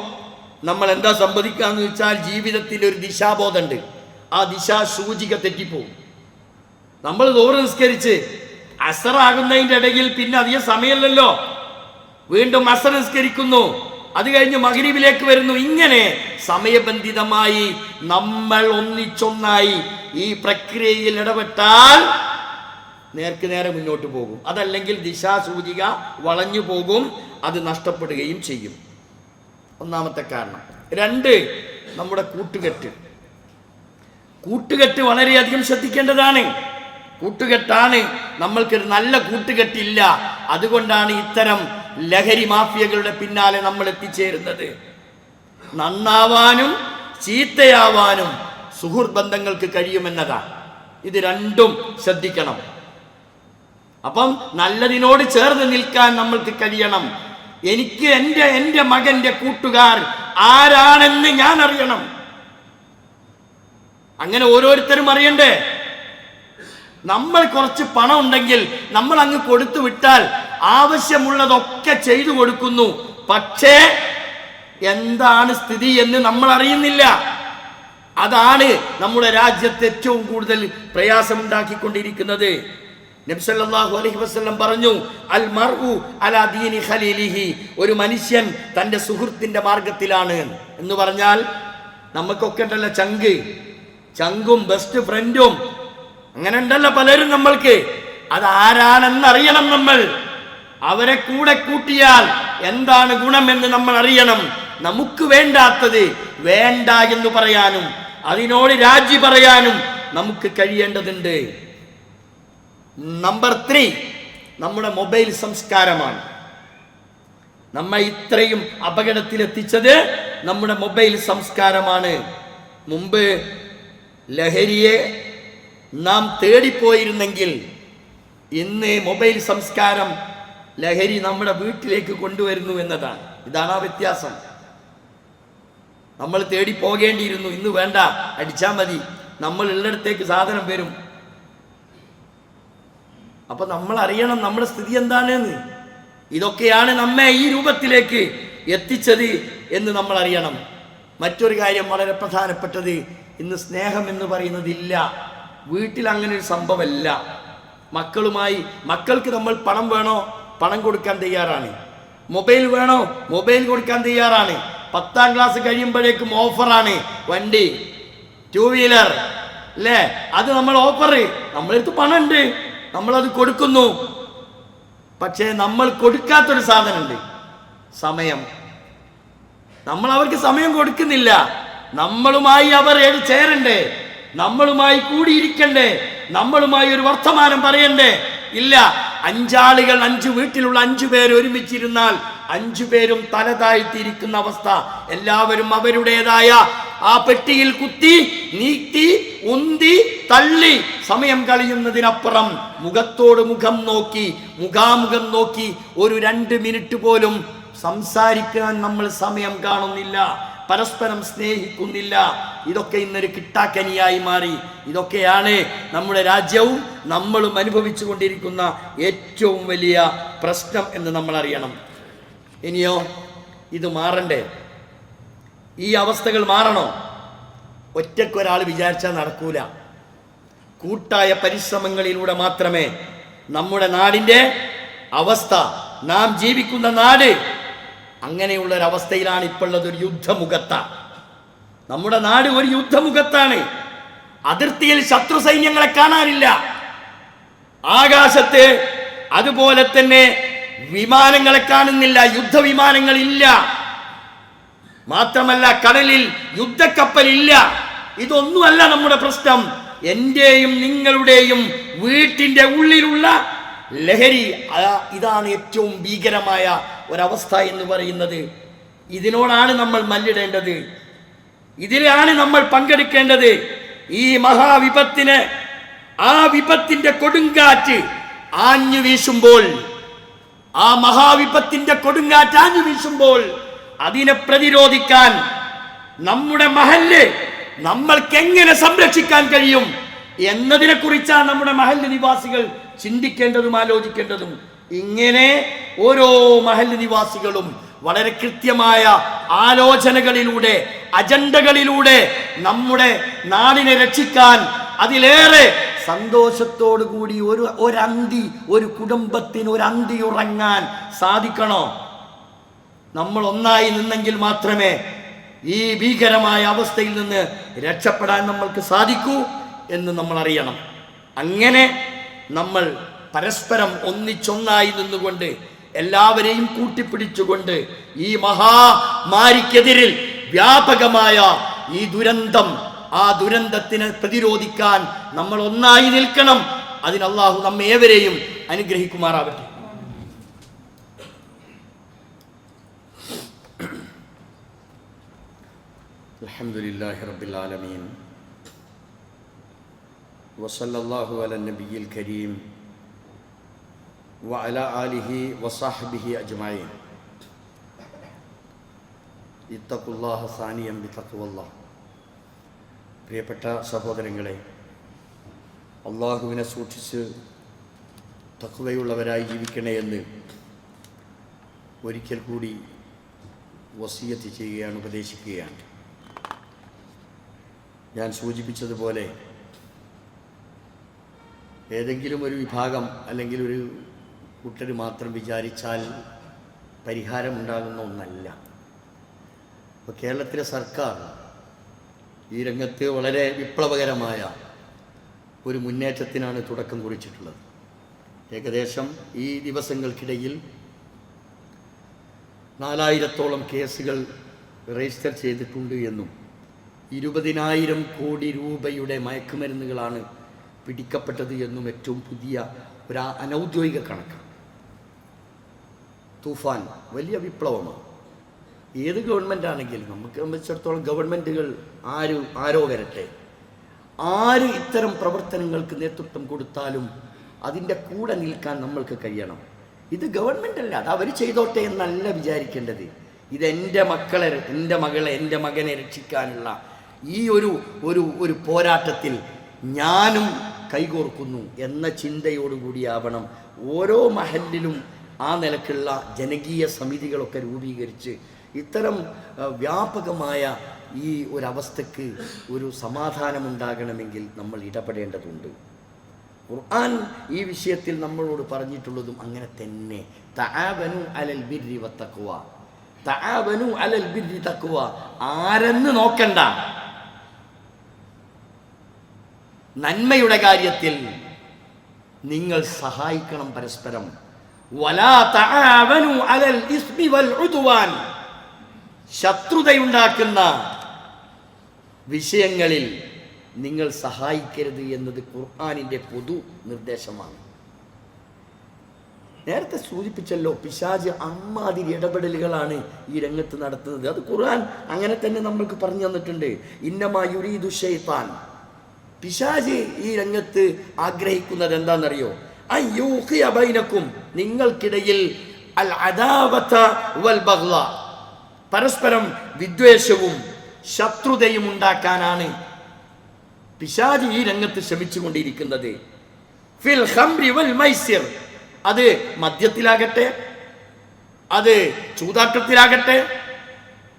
[SPEAKER 1] നമ്മൾ എന്താ സംഭവിക്കാന്ന് വെച്ചാൽ ജീവിതത്തിൽ ഒരു ദിശാബോധമുണ്ട്. ആ ദിശാസൂചിക തെറ്റിപ്പോവും. നമ്മൾ ദോറ് നിസ്കരിച്ച് അസറാകുന്നതിൻ്റെ ഇടയിൽ പിന്നെ അധികം സമയമല്ലല്ലോ, വീണ്ടും അസർ നിസ്കരിക്കുന്നു, അത് കഴിഞ്ഞ് മഗ്രിബിലേക്ക് വരുന്നു. ഇങ്ങനെ സമയബന്ധിതമായി നമ്മൾ ഒന്നിച്ചൊന്നായി ഈ പ്രക്രിയയിൽ ഇടപെട്ടാൽ നേർക്ക് നേരെ മുന്നോട്ട് പോകും. അതല്ലെങ്കിൽ ദിശാസൂചിക വളഞ്ഞു പോകും, അത് നഷ്ടപ്പെടുകയും ചെയ്യും. ഒന്നാമത്തെ കാരണം. 2, നമ്മുടെ കൂട്ടുകെട്ട് വളരെയധികം ശ്രദ്ധിക്കേണ്ടതാണ്. കൂട്ടുകെട്ടാണ്, നമ്മൾക്കൊരു നല്ല കൂട്ടുകെട്ടില്ല. അതുകൊണ്ടാണ് ഇത്തരം ലഹരി മാഫിയകളുടെ പിന്നാലെ നമ്മൾ എത്തിച്ചേരുന്നത്. നന്നാവാനും ചീത്തയാവാനും സുഹൃത്ത് ബന്ധങ്ങൾക്ക് കഴിയുമെന്നതാണ്. ഇത് രണ്ടും ശ്രദ്ധിക്കണം. അപ്പം നല്ലതിനോട് ചേർന്ന് നിൽക്കാൻ നമ്മൾക്ക് കഴിയണം. എനിക്ക് എൻ്റെ മകന്റെ കൂട്ടുകാർ ആരാണെന്ന് ഞാൻ അറിയണം. അങ്ങനെ ഓരോരുത്തരും അറിയണ്ടേ? നമ്മൾ കുറച്ച് പണം ഉണ്ടെങ്കിൽ നമ്മൾ അങ്ങ് കൊടുത്തു വിട്ടാൽ ആവശ്യമുള്ളതൊക്കെ ചെയ്തു കൊടുക്കുന്നു. പക്ഷേ എന്താണ് സ്ഥിതി എന്ന് നമ്മൾ അറിയുന്നില്ല. അതാണ് നമ്മുടെ രാജ്യത്ത് ഏറ്റവും കൂടുതൽ പ്രയാസമുണ്ടാക്കിക്കൊണ്ടിരിക്കുന്നത്. നബി സല്ലല്ലാഹു അലൈഹി വസല്ലം പറഞ്ഞു, അൽ മർഉ അലാ ദീനി ഖലീലിഹി, ഒരു മനുഷ്യൻ തൻ്റെ സുഹൃത്തിന്റെ മാർഗത്തിലാണ് എന്ന് പറഞ്ഞാൽ നമുക്കൊക്കെ ഉണ്ടല്ലോ ചങ്കും ബെസ്റ്റ് ഫ്രണ്ടും, അങ്ങനെ ഉണ്ടല്ലോ പലരും നമ്മൾക്ക്. അത് ആരാണെന്ന് അറിയണം. നമ്മൾ അവരെ കൂടെ കൂട്ടിയാൽ എന്താണ് ഗുണമെന്ന് നമ്മൾ അറിയണം. നമുക്ക് വേണ്ടാത്തത് വേണ്ട എന്ന് പറയാനും അതിനോട് രാജി പറയാനും നമുക്ക് കഴിയേണ്ടതുണ്ട്. നമ്പർ 3, നമ്മുടെ മൊബൈൽ സംസ്കാരമാണ്. നമ്മെ ഇത്രയും അപകടത്തിലെത്തിച്ചത് നമ്മുടെ മൊബൈൽ സംസ്കാരമാണ്. മുമ്പ് ലഹരിയെ നാം തേടിപ്പോയിരുന്നെങ്കിൽ ഇന്ന് മൊബൈൽ സംസ്കാരം ലഹരി നമ്മുടെ വീട്ടിലേക്ക് കൊണ്ടുവരുന്നു എന്നതാണ്. ഇതാണ് ആ വ്യത്യാസം. നമ്മൾ തേടി പോകേണ്ടിയിരുന്നു, ഇന്ന് വേണ്ട, അടിച്ചാൽ മതി, നമ്മൾ ഉള്ളിടത്തേക്ക് സാധനം വരും. അപ്പൊ നമ്മൾ അറിയണം നമ്മുടെ സ്ഥിതി എന്താണെന്ന്. ഇതൊക്കെയാണ് നമ്മെ ഈ രൂപത്തിലേക്ക് എത്തിച്ചത് എന്ന് നമ്മൾ അറിയണം. മറ്റൊരു കാര്യം വളരെ പ്രധാനപ്പെട്ടത്, ഇന്ന് സ്നേഹം എന്ന് പറയുന്നതില്ല. വീട്ടിൽ അങ്ങനെ ഒരു സംഭവമല്ല. മക്കൾക്ക് നമ്മൾ പണം വേണോ, പണം കൊടുക്കാൻ തയ്യാറാണ്. മൊബൈൽ വേണോ, മൊബൈൽ കൊടുക്കാൻ തയ്യാറാണ്. 10ാം ക്ലാസ് കഴിയുമ്പോഴേക്കും ഓഫറാണ്. വണ്ടി, 2 വീലർ അല്ലേ, അത് നമ്മൾ ഓഫർ, നമ്മളെടുത്ത് പണമുണ്ട്, നമ്മളത് കൊടുക്കുന്നു. പക്ഷേ നമ്മൾ കൊടുക്കാത്തൊരു സാധനമുണ്ട്, സമയം. നമ്മൾ അവർക്ക് സമയം കൊടുക്കുന്നില്ല. നമ്മളുമായി അവർ ചേരണ്ടേ, നമ്മളുമായി കൂടിയിരിക്കണ്ടേ, നമ്മളുമായി ഒരു വർത്തമാനം പറയണ്ടേ? ഇല്ല. 5 ആളുകൾ, 5 വീട്ടിലുള്ള 5 പേര് ഒരുമിച്ചിരുന്നാൽ 5 പേരും തല താഴ്ത്തിയിരിക്കുന്ന അവസ്ഥ. എല്ലാവരും അവരുടേതായ ആ പെട്ടിയിൽ കുത്തി നീട്ടി ഉന്തി തള്ളി സമയം കളയുന്നതിനപ്പുറം മുഖത്തോട് മുഖം നോക്കി, മുഖാമുഖം നോക്കി ഒരു 2 മിനിറ്റ് പോലും സംസാരിക്കാൻ നമ്മൾ സമയം കാണുന്നില്ല, പരസ്പരം സ്നേഹിക്കുന്നില്ല. ഇതൊക്കെ ഇന്നൊരു കിട്ടാക്കനിയായി മാറി. ഇതൊക്കെയാണ് നമ്മുടെ രാജ്യവും നമ്മളും അനുഭവിച്ചു കൊണ്ടിരിക്കുന്ന ഏറ്റവും വലിയ പ്രശ്നം എന്ന് നമ്മൾ അറിയണം. ഇനിയോ ഇത് മാറണ്ടേ? ഈ അവസ്ഥകൾ മാറണോ? ഒറ്റക്കൊരാൾ വിചാരിച്ചാൽ നടക്കൂല. കൂട്ടായ പരിശ്രമങ്ങളിലൂടെ മാത്രമേ നമ്മുടെ നാടിൻ്റെ അവസ്ഥ, നാം ജീവിക്കുന്ന നാട് അങ്ങനെയുള്ള ഒരവസ്ഥയിലാണ് ഇപ്പോൾ ഉള്ളത്. ഒരു യുദ്ധമുഖത്താണ് നമ്മുടെ നാട്, ഒരു യുദ്ധമുഖത്താണ്. അതിർത്തിയിൽ ശത്രു സൈന്യങ്ങളെ കാണാനില്ല. ആകാശത്ത് അതുപോലെ തന്നെ വിമാനങ്ങളെ കാണുന്നില്ല, യുദ്ധവിമാനങ്ങളില്ല. മാത്രമല്ല കടലിൽ യുദ്ധക്കപ്പലില്ല. ഇതൊന്നുമല്ല നമ്മുടെ പ്രശ്നം. എന്റെയും നിങ്ങളുടെയും വീട്ടിന്റെ ഉള്ളിലുള്ള ലഹരി, ഇതാണ് ഏറ്റവും ഭീകരമായ ഒരവസ്ഥ എന്ന് പറയുന്നത്. ഇതിനോടാണ് നമ്മൾ മല്ലിടേണ്ടത്, ഇതിലാണ് നമ്മൾ പങ്കെടുക്കേണ്ടത്. ഈ മഹാവിപത്തിന്, ആ വിപത്തിന്റെ കൊടുങ്കാറ്റ് ആഞ്ഞു വീശുമ്പോൾ, ആ മഹാവിപത്തിന്റെ കൊടുങ്കാറ്റ് ആഞ്ഞു വീശുമ്പോൾ അതിനെ പ്രതിരോധിക്കാൻ നമ്മുടെ മഹല്ല് നമ്മൾക്ക് എങ്ങനെ സംരക്ഷിക്കാൻ കഴിയും എന്നതിനെ കുറിച്ചാണ് നമ്മുടെ മഹല്ല് നിവാസികൾ ചിന്തിക്കേണ്ടതും ആലോചിക്കേണ്ടതും. ഇങ്ങനെ ഓരോ മഹല്ല് നിവാസികളും വളരെ കൃത്യമായ ആലോചനകളിലൂടെ, അജണ്ടകളിലൂടെ നമ്മുടെ നാടിനെ രക്ഷിക്കാൻ, അതിലേറെ സന്തോഷത്തോടു കൂടി ഒരു കുടുംബത്തിന് ഒരു അന്തി ഉറങ്ങാൻ സാധിക്കണോ? നമ്മൾ ഒന്നായി നിന്നെങ്കിൽ മാത്രമേ ഈ ഭീകരമായ അവസ്ഥയിൽ നിന്ന് രക്ഷപ്പെടാൻ നമ്മൾക്ക് സാധിക്കൂ എന്ന് നമ്മൾ അറിയണം. അങ്ങനെ നമ്മൾ പരസ്പരം ഒന്നിച്ചൊന്നായി നിന്നുകൊണ്ട്, എല്ലാവരെയും കൂട്ടിപ്പിടിച്ചുകൊണ്ട് ഈ മഹാമാരിക്കെതിരിൽ വ്യാപകമായ ഈ ദുരന്തം, ആ ദുരന്തത്തിനെ പ്രതിരോധിക്കാൻ നമ്മൾ ഒന്നായി നിൽക്കണം. അതിന് അല്ലാഹു നമ്മെ ഏവരെയും അനുഗ്രഹിക്കുമാറാവട്ടെ. അൽഹംദുലില്ലാഹി റബ്ബിൽ ആലമീൻ വസല്ലല്ലാഹു അലാ നബിയിൽ കരീം വഅലാ ആലിഹി വസഹ്ബിഹി അജ്മഈൻ. ഇത്തഖുല്ലാഹ സാനിയം ബിതഖ്വല്ലാഹ്. പ്രിയപ്പെട്ട സഹോദരങ്ങളെ, അള്ളാഹുവിനെ സൂക്ഷിച്ച് തഖ്വയുള്ളവരായി ജീവിക്കണേ എന്ന് ഒരിക്കൽ കൂടി വസിയത്ത് ചെയ്യുകയാണ്, ഉപദേശിക്കുകയാണ്. ഞാൻ സൂചിപ്പിച്ചതുപോലെ ഏതെങ്കിലും ഒരു വിഭാഗം അല്ലെങ്കിൽ ഒരു കൂട്ടർ മാത്രം വിചാരിച്ചാൽ പരിഹാരമുണ്ടാകുന്ന ഒന്നല്ല. ഇപ്പോൾ കേരളത്തിലെ സർക്കാർ ഈ രംഗത്ത് വളരെ വിപ്ലവകരമായ ഒരു മുന്നേറ്റത്തിനാണ് തുടക്കം കുറിച്ചിട്ടുള്ളത്. ഏകദേശം ഈ ദിവസങ്ങൾക്കിടയിൽ 4000-ഓളം കേസുകൾ രജിസ്റ്റർ ചെയ്തിട്ടുണ്ട് എന്നും 20,000 കോടി രൂപയുടെ മയക്കുമരുന്നുകളാണ് പിടിക്കപ്പെട്ടത് എന്നും ഏറ്റവും പുതിയ ഒരു അനൗദ്യോഗിക കണക്കാണ്. തൂഫാൻ വലിയ വിപ്ലവമാണ്. ഏത് ഗവൺമെൻറ് ആണെങ്കിലും നമുക്ക് സംബന്ധിച്ചിടത്തോളം ഗവൺമെൻറ്റുകൾ ആരോ വരട്ടെ, ആര് ഇത്തരം പ്രവർത്തനങ്ങൾക്ക് നേതൃത്വം കൊടുത്താലും അതിൻ്റെ കൂടെ നിൽക്കാൻ നമ്മൾക്ക് കഴിയണം. ഇത് ഗവൺമെൻറ് അല്ല, അത് അവർ ചെയ്തോട്ടെ എന്നല്ല വിചാരിക്കേണ്ടത്. ഇത് എൻ്റെ മക്കളെ, എൻ്റെ മകളെ, എൻ്റെ മകനെ രക്ഷിക്കാനുള്ള ഈ ഒരു പോരാട്ടത്തിൽ ഞാനും കൈകോർക്കുന്നു എന്ന ചിന്തയോടുകൂടിയാവണം ഓരോ മഹല്ലിലും ആ നിലക്കുള്ള ജനകീയ സമിതികളൊക്കെ രൂപീകരിച്ച് ഇത്തരം വ്യാപകമായ ഈ ഒരവസ്ഥയ്ക്ക് ഒരു സമാധാനമുണ്ടാകണമെങ്കിൽ നമ്മൾ ഇടപെടേണ്ടതുണ്ട്. ഖുർആൻ ഈ വിഷയത്തിൽ നമ്മളോട് പറഞ്ഞിട്ടുള്ളതും അങ്ങനെ തന്നെ. തആവനു അലൽ ബിർരി വത്തഖ്വ, തആവനു അലൽ ബിർരി തഖ്വ. ആരെന്ന് നോക്കണ്ട, നന്മയുടെ കാര്യത്തിൽ നിങ്ങൾ സഹായിക്കണം പരസ്പരം. വലാ തആവനു അലൽ ഇസ്മി വൽ ഉദ്വാൻ. ശത്രുതയുണ്ടാക്കുന്ന വിഷയങ്ങളിൽ നിങ്ങൾ സഹായിക്കരുത് എന്നത് ഖുർആനിൻ്റെ പൊതു നിർദ്ദേശമാണ്. നേരത്തെ സൂചിപ്പിച്ചല്ലോ, പിശാച് അമ്മാതിരി ഇടപെടലുകളാണ് ഈ രംഗത്ത് നടത്തുന്നത്. അത് ഖുർആൻ അങ്ങനെ തന്നെ നമ്മൾക്ക് പറഞ്ഞു തന്നിട്ടുണ്ട്. ഇന്നമാ യുരീദു ശൈത്താൻ, പിശാച് ഈ രംഗത്ത് ആഗ്രഹിക്കുന്നത് എന്താണെന്നറിയോ? അയ്യൂഖിയ ബൈനക്കും, നിങ്ങൾക്കിടയിൽ അൽ അദാവത വൽ ബഗ്ള, പരസ്പരം വിദ്വേഷവും ശത്രുതയും ഉണ്ടാക്കാനാണ് പിശാച് ഈ രംഗത്ത് ശ്രമിച്ചുകൊണ്ടിരിക്കുന്നത്. ഫിൽ ഖംറി വൽ മൈസിർ, അത് മദ്യത്തിലാകട്ടെ, അത് ചൂതാട്ടത്തിലാകട്ടെ,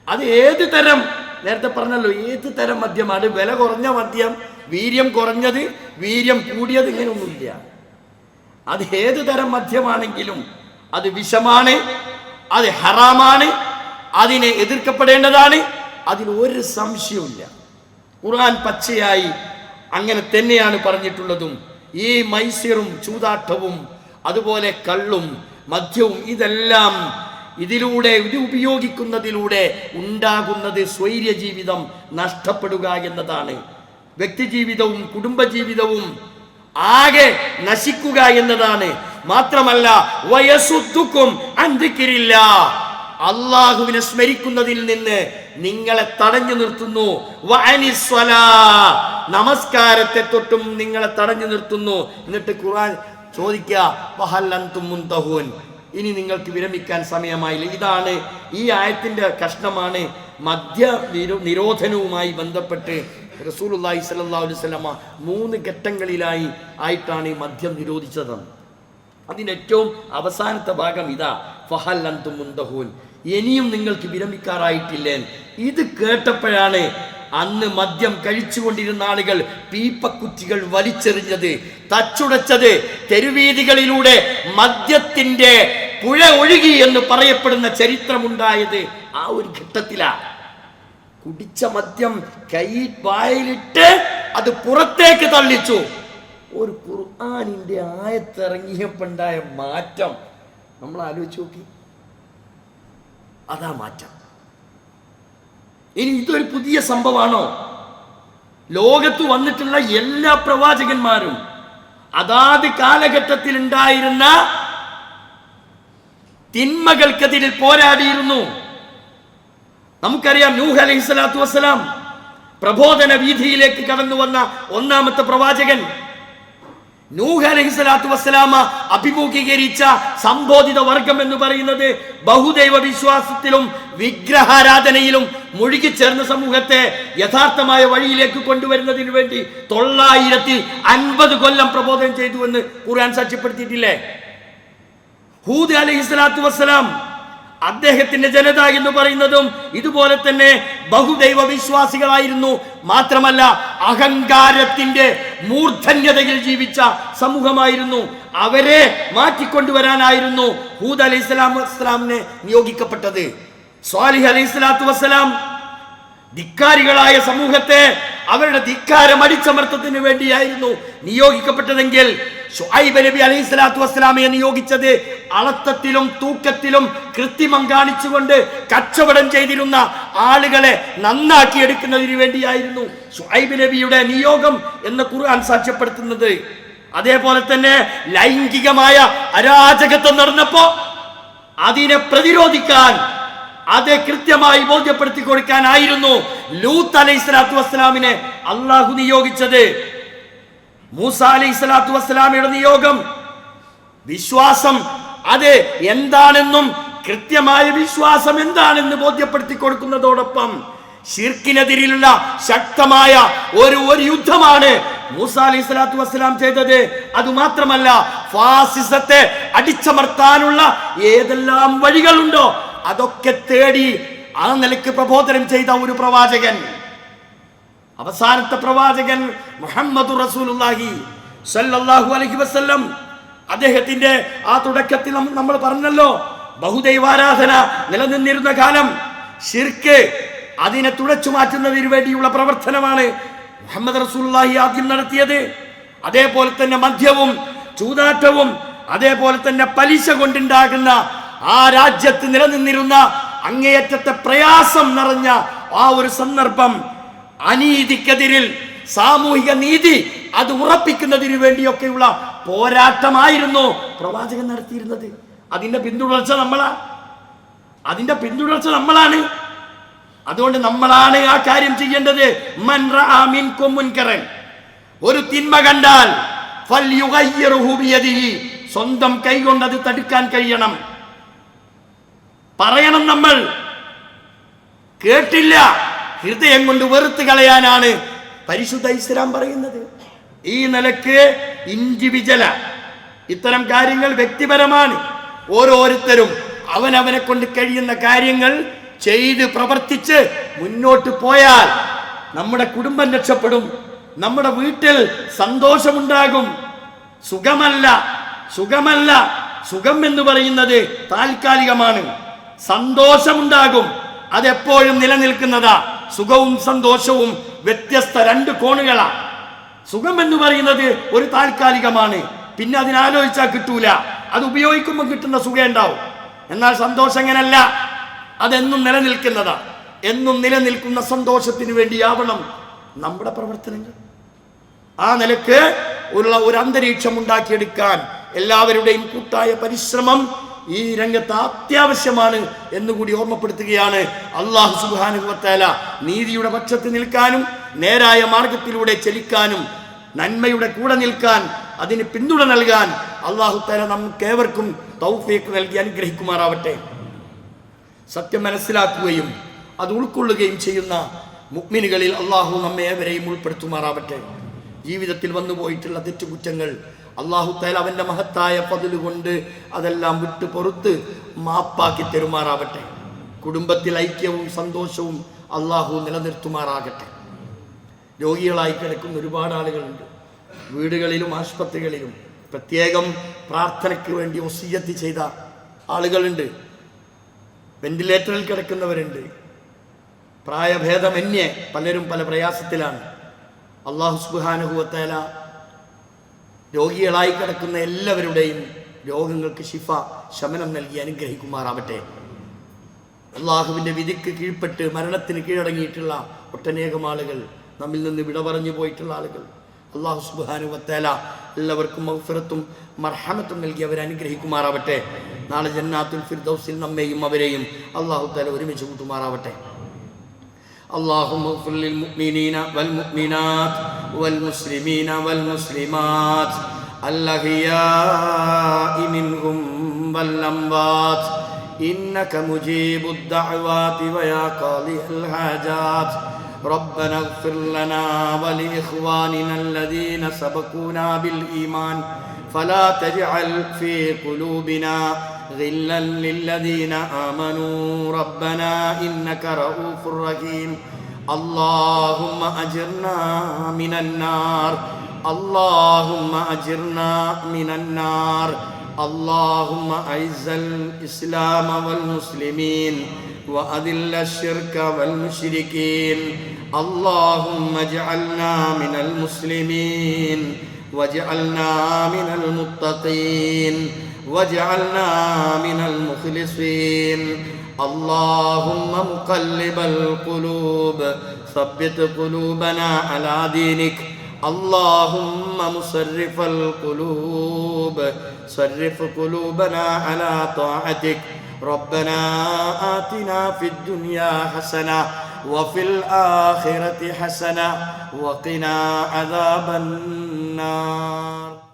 [SPEAKER 1] അത് ഏത് തരം, നേരത്തെ പറഞ്ഞല്ലോ ഏത് തരം മദ്യമാണ്. വില കുറഞ്ഞ മദ്യം, വീര്യം കുറഞ്ഞത്, വീര്യം കൂടിയത്, ഇങ്ങനെയൊന്നുമില്ല. അത് ഏത് തരം മദ്യമാണെങ്കിലും അത് വിഷമാണ്, അത് ഹറാമാണ്, അതിനെ എതിർക്കപ്പെടേണ്ടതാണ്. അതിലൊരു സംശയവുമില്ല. ഖുർആൻ പച്ചയായി അങ്ങനെ തന്നെയാണ് പറഞ്ഞിട്ടുള്ളതും. ഈ മൈസിറും ചൂതാട്ടവും അതുപോലെ കള്ളും മദ്യവും ഇതെല്ലാം ഇത് ഉപയോഗിക്കുന്നതിലൂടെ ഉണ്ടാകുന്നത് സ്വൈര്യ ജീവിതം നഷ്ടപ്പെടുക എന്നതാണ്. വ്യക്തിജീവിതവും കുടുംബജീവിതവും ആകെ നശിക്കുക എന്നതാണ്. മാത്രമല്ല വയസുദ്ദുക്കും അൻദിക്രില്ല, അല്ലാഹുവിനെ സ്മരിക്കുന്നതിൽ നിന്ന് നിങ്ങളെ തടഞ്ഞു നിർത്തുന്നു. വഅനിസ്സലാ, നമസ്കാരത്തെ തൊട്ടും നിങ്ങളെ തടഞ്ഞു നിർത്തുന്നു. എന്നിട്ട് ഖുർആൻ ചോദിക്കുക വഹൽ അൻതും മുൻതഹൂൻ, ഇനി നിങ്ങൾക്ക് വിരമിക്കാൻ സമയമായില്ല. ഇതാണ് ഈ ആയത്തിന്റെ കഷ്ണമാണ് മദ്യ നിരോധനവുമായി ബന്ധപ്പെട്ട് റസൂലുള്ളാഹി സ്വല്ലല്ലാഹു അലൈഹി വസല്ലമ 3 ഘട്ടങ്ങളിലായി ആയിട്ടാണ് ഈ മദ്യം നിരോധിച്ചത്. അതിൻ്റെ ഏറ്റവും അവസാനത്തെ ഭാഗം ഇതാ, ഫഹൽ അൻതും മുൻതഹൂൻ, ഇനിയും നിങ്ങൾക്ക് വിരമിക്കാറായിട്ടില്ലേ. ഇത് കേട്ടപ്പോഴാണ് അന്ന് മദ്യം കഴിച്ചുകൊണ്ടിരുന്ന ആളുകൾ പീപ്പക്കുറ്റികൾ വലിച്ചെറിഞ്ഞത്, തച്ചുടച്ചത്, തെരുവീതികളിലൂടെ മദ്യത്തിന്റെ പുഴ ഒഴുകി എന്ന് പറയപ്പെടുന്ന ചരിത്രമുണ്ടായത് ആ ഒരു ഘട്ടത്തിലാണ്. കുടിച്ച മദ്യം കൈ വായിലിട്ട് അത് പുറത്തേക്ക് തള്ളിച്ചു. ഒരു ഖുർആനിന്റെ ആയത്തിറങ്ങിയപ്പോണ്ടായ മാറ്റം നമ്മൾ ആലോചിച്ച് നോക്കി. അതാ മാറ്റം. ഇനി ഇതൊരു പുതിയ സംഭവമാണോ? ലോകത്ത് വന്നിട്ടുള്ള എല്ലാ പ്രവാചകന്മാരും അതാത് കാലഘട്ടത്തിൽ ഉണ്ടായിരുന്ന തിന്മകൾക്കെതിരിൽ പോരാടിയിരുന്നു. നമുക്കറിയാം, നൂഹ് അലൈഹിസ്സലാത്തു വസ്സലാം പ്രബോധന വീഥിയിലേക്ക് കടന്നു വന്ന ഒന്നാമത്തെ പ്രവാചകൻ. നൂഹ് അലൈഹിസ്സലാത്തു വസ്സലാമ അഭിമുഖീകരിച്ച സംബോധിത വർഗം എന്ന് പറയുന്നത് ബഹുദൈവ വിശ്വാസത്തിലും വിഗ്രഹാരാധനയിലും മുഴുകിച്ചേർന്ന സമൂഹത്തെ യഥാർത്ഥമായ വഴിയിലേക്ക് കൊണ്ടുവരുന്നതിന് വേണ്ടി 950 കൊല്ലം പ്രബോധനം ചെയ്തു എന്ന് ഖുർആൻ സാക്ഷ്യപ്പെടുത്തിയിട്ടില്ലേ? ഹൂദ് അലൈഹിസ്സലാത്തു വസ്സലാം അദ്ദേഹത്തിന്റെ ജനത എന്ന് പറയുന്നതും ഇതുപോലെ തന്നെ ബഹുദൈവ വിശ്വാസികളായിരുന്നു. മാത്രമല്ല അഹങ്കാരത്തിന്റെ മൂർധന്യതയിൽ ജീവിച്ച സമൂഹമായിരുന്നു. അവരെ മാറ്റിക്കൊണ്ടുവരാനായിരുന്നു ഹൂദ് അലൈഹിസ്സലാമിനെ നിയോഗിക്കപ്പെട്ടത്. സ്വാലിഹ് അലൈഹിസ്സലാത്തു വസ്സലാം ധിക്കാരികളായ സമൂഹത്തെ അവരുടെ ധിക്കാരം അടിച്ചമർത്തത്തിന് വേണ്ടിയായിരുന്നു നിയോഗിക്കപ്പെട്ടതെങ്കിൽ ശുഐബ് നബി അലൈഹിസ്സലാത്തു വസ്സലാമയെ നിയോഗിച്ചത് അളത്തത്തിലും തൂക്കത്തിലും കൃത്രിമം കാണിച്ചുകൊണ്ട് കച്ചവടം ചെയ്തിരുന്ന ആളുകളെ നന്നാക്കി എടുക്കുന്നതിന് വേണ്ടിയായിരുന്നു ശുഐബ് നബിയുടെ നിയോഗം എന്ന് ഖുർആൻ സാക്ഷ്യപ്പെടുത്തുന്നത്. അതേപോലെ തന്നെ ലൈംഗികമായ അരാജകത്വം നടന്നപ്പോ അതിനെ പ്രതിരോധിക്കാൻ, അത് കൃത്യമായി ബോധ്യപ്പെടുത്തി കൊടുക്കാനായിരുന്നു ലൂത്ത് അലൈഹിസ്സലാത്തു വസ്സലാമിനെ അള്ളാഹു നിയോഗിച്ചത്. മൂസ അലൈഹിസ്സലാത്തു വസ്സലാമയുടെ നിയോഗം വിശ്വാസം അത് എന്താണെന്നും കൃത്യമായ വിശ്വാസം എന്താണെന്ന് ബോധ്യപ്പെടുത്തി കൊടുക്കുന്നതോടൊപ്പം ശിർക്കിനെതിരെയുള്ള ശക്തമായ ഒരു യുദ്ധമാണ് മൂസ അലൈഹിസ്സലാത്തു വസ്സലാം ചെയ്തത്. അതുമാത്രമല്ല, ഫാസിസത്തെ അടിച്ചമർത്താനുള്ള ഏതെല്ലാം വഴികളുണ്ടോ അതൊക്കെ തേടി ആ നിലയ്ക്ക് പ്രബോധനം ചെയ്ത ഒരു പ്രവാചകൻ, അവസാനത്തെ പ്രവാചകൻ മുഹമ്മദ് റസൂലുള്ളാഹി സ്വല്ലല്ലാഹു അലൈഹി വസല്ലം. അദ്ദേഹത്തിന്റെ ആ തുടക്കത്തിൽ നമ്മൾ പറഞ്ഞല്ലോ, ബഹുദൈവാരാധന നിലനിന്നിരുന്ന കാലം, ശിർക്ക് അതിനെ തുടച്ചു മാറ്റുന്നതിന് വേണ്ടിയുള്ള പ്രവർത്തനമാണ് മുഹമ്മദ് റസൂലുള്ളാഹി ആദ്യം നടത്തിയത്. അതേപോലെ തന്നെ മദ്യവും ചൂതാട്ടവും അതേപോലെ തന്നെ പലിശ കൊണ്ടുണ്ടാകുന്ന ആ രാജ്യത്ത് നിലനിന്നിരുന്ന അങ്ങേയറ്റത്തെ പ്രയാസം നിറഞ്ഞ ആ ഒരു സന്ദർഭം, അനീതിക്കെതിരിൽ സാമൂഹിക നീതി അത് ഉറപ്പിക്കുന്നതിന് വേണ്ടിയൊക്കെയുള്ള പോരാട്ടമായിരുന്നു പ്രവാചകൻ നടത്തിയിരുന്നത്. അതിന്റെ പിന്തുടർച്ച നമ്മളാണ്. അതുകൊണ്ട് നമ്മളാണ് ആ കാര്യം ചെയ്യേണ്ടത്. മൻ റഅ മിൻകും മുൻകറൻ, ഒരു തിന്മ കണ്ടാൽ ഫൽയുഗയ്യിറുഹു ബിയദിഹി, സ്വന്തം കൈകൊണ്ട് അത് തടുക്കാൻ കഴിയണം, പറയണം. നമ്മൾ കേട്ടില്ല, ഹൃദയം കൊണ്ട് വെറുത്ത് കളയാനാണ് പരിശുദ്ധ ഇസ്ലാം പറയുന്നത്. ഈ നിലക്ക് ഇൻഡിവിജ്വല ഇത്തരം കാര്യങ്ങൾ വ്യക്തിപരമാണ്. ഓരോരുത്തരും അവനവനെ കൊണ്ട് കഴിയുന്ന കാര്യങ്ങൾ ചെയ്ത് പ്രവർത്തിച്ച് മുന്നോട്ട് പോയാൽ നമ്മുടെ കുടുംബം രക്ഷപ്പെടും, നമ്മുടെ വീട്ടിൽ സന്തോഷമുണ്ടാകും. സുഖം എന്ന് പറയുന്നത് താൽക്കാലികമാണ്. സന്തോഷമുണ്ടാകും, അതെപ്പോഴും നിലനിൽക്കുന്നതാ. സുഖവും സന്തോഷവും വ്യത്യസ്ത 2 കോണുകളാ. സുഖം എന്ന് പറയുന്നത് ഒരു താൽക്കാലികമാണ്, പിന്നെ അതിനാലോചിച്ചാൽ കിട്ടൂല. അത് ഉപയോഗിക്കുമ്പോൾ കിട്ടുന്ന സുഖം ഉണ്ടാവും. എന്നാൽ സന്തോഷം അങ്ങനല്ല, അതെന്നും നിലനിൽക്കുന്നതാ. എന്നും നിലനിൽക്കുന്ന സന്തോഷത്തിന് വേണ്ടിയാവണം നമ്മുടെ പ്രവർത്തനങ്ങൾ. ആ നിലക്ക് ഉള്ള ഒരു അന്തരീക്ഷം ഉണ്ടാക്കിയെടുക്കാൻ എല്ലാവരുടെയും കൂട്ടായ പരിശ്രമം ഈ രംഗത്ത് അത്യാവശ്യമാണ് എന്നുകൂടി ഓർമ്മപ്പെടുത്തുകയാണ്. അല്ലാഹു സുബ്ഹാനഹു വ തആല നീതിയുടെ പക്ഷത്ത് നിൽക്കാനും നേരായ മാർഗത്തിലൂടെ ചലിക്കാനും നന്മയുടെ കൂടെ നിൽക്കാൻ അതിന് പിന്തുണ നൽകാൻ അല്ലാഹു തആല നമുക്കേവർക്കും തൗഫീഖ് നൽകി അനുഗ്രഹിക്കുമാറാവട്ടെ. സത്യം മനസ്സിലാക്കുകയും അത് ഉൾക്കൊള്ളുകയും ചെയ്യുന്ന മുഅ്മിനുകളിൽ അല്ലാഹു നമ്മെ ഏവരെയും ഉൾപ്പെടുത്തുമാറാവട്ടെ. ജീവിതത്തിൽ വന്നുപോയിട്ടുള്ള തെറ്റുകുറ്റങ്ങൾ അല്ലാഹു തആല അവൻ്റെ മഹത്തായ ഫദ്ല് കൊണ്ട് അതെല്ലാം വിട്ടു പൊറുത്ത് മാപ്പാക്കി തരുമാറാവട്ടെ. കുടുംബത്തിൽ ഐക്യവും സന്തോഷവും അല്ലാഹു നിലനിർത്തുമാറാകട്ടെ. രോഗികളായി കിടക്കുന്ന ഒരുപാട് ആളുകളുണ്ട്. വീടുകളിലും ആശുപത്രികളിലും പ്രത്യേകം പ്രാർത്ഥനയ്ക്ക് വേണ്ടി വസിയ്യത്ത് ചെയ്ത ആളുകളുണ്ട്. വെന്റിലേറ്ററിൽ കിടക്കുന്നവരുണ്ട്. പ്രായഭേദമന്യേ പലരും പല പ്രയാസത്തിലാണ്. അല്ലാഹു സുബ്ഹാനഹു വ തആല രോഗികളായി കിടക്കുന്ന എല്ലാവരുടെയും രോഗങ്ങൾക്ക് ശിഫ ശമനം നൽകി അനുഗ്രഹിക്കുമാറാവട്ടെ. അള്ളാഹുവിൻ്റെ വിധിക്ക് കീഴ്പ്പെട്ട് മരണത്തിന് കീഴടങ്ങിയിട്ടുള്ള ഒട്ടനേകം ആളുകൾ, നമ്മിൽ നിന്ന് വിട പറഞ്ഞു പോയിട്ടുള്ള ആളുകൾ, അല്ലാഹു സുബ്ഹാനഹു വ തആല എല്ലാവർക്കും മഗ്ഫിറത്തും മർഹമത്തും നൽകി അവരെ അനുഗ്രഹിക്കുമാറാവട്ടെ. നാളെ ജന്നാത്തുൽ ഫിർദൗസിൽ നമ്മെയും അവരെയും അല്ലാഹു തആല ഒരുമിച്ച് കൂട്ടുമാറാവട്ടെ. اللهم اغفر للمؤمنين والمؤمنات والمسلمين والمسلمات الأحياء منهم والأموات إنك مجيب الدعوات ويا قاضي الحاجات ربنا اغفر لنا ولإخواننا الذين سبقونا بالإيمان فلا تجعل في قلوبنا غلا للذين آمنوا ربنا إنك رؤوف رحيم اللهم أجرنا من النار اللهم أجرنا من النار اللهم أعز الإسلام والمسلمين وأذل الشرك والمشركين اللهم اجعلنا من المسلمين واجعلنا من المتقين واجعلنا من المخلصين اللهم مقلب القلوب ثبت قلوبنا على دينك اللهم مصرف القلوب صرف قلوبنا على طاعتك ربنا آتنا في الدنيا حسنة وفي الآخرة حسنة وقنا عذاب النار.